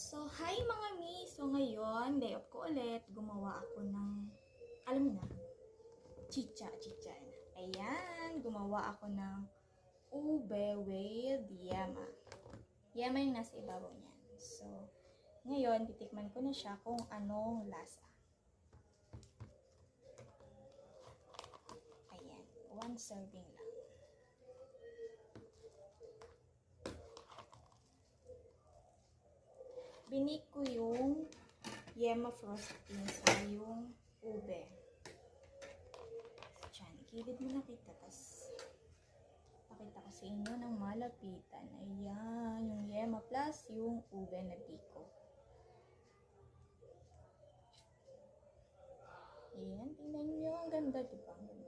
So, hi mga mi! So, ngayon, day off ko ulit. Gumawa ako ng, alam mo na, chicha. Ayan, gumawa ako ng ube with yema. Yema yung nasa ibabaw niyan. So, ngayon, titikman ko na siya kung anong lasa. Ayan, 1 serving lang. Binik ko yung yema frosting sa yung ube. Diyan, ikilid mo na kita. Tapos, pakita ko sa inyo ng malapitan. Ayan, yung yema plus yung ube na biko. Ayan, tingnan nyo. Ang ganda, diba? Ang ganda.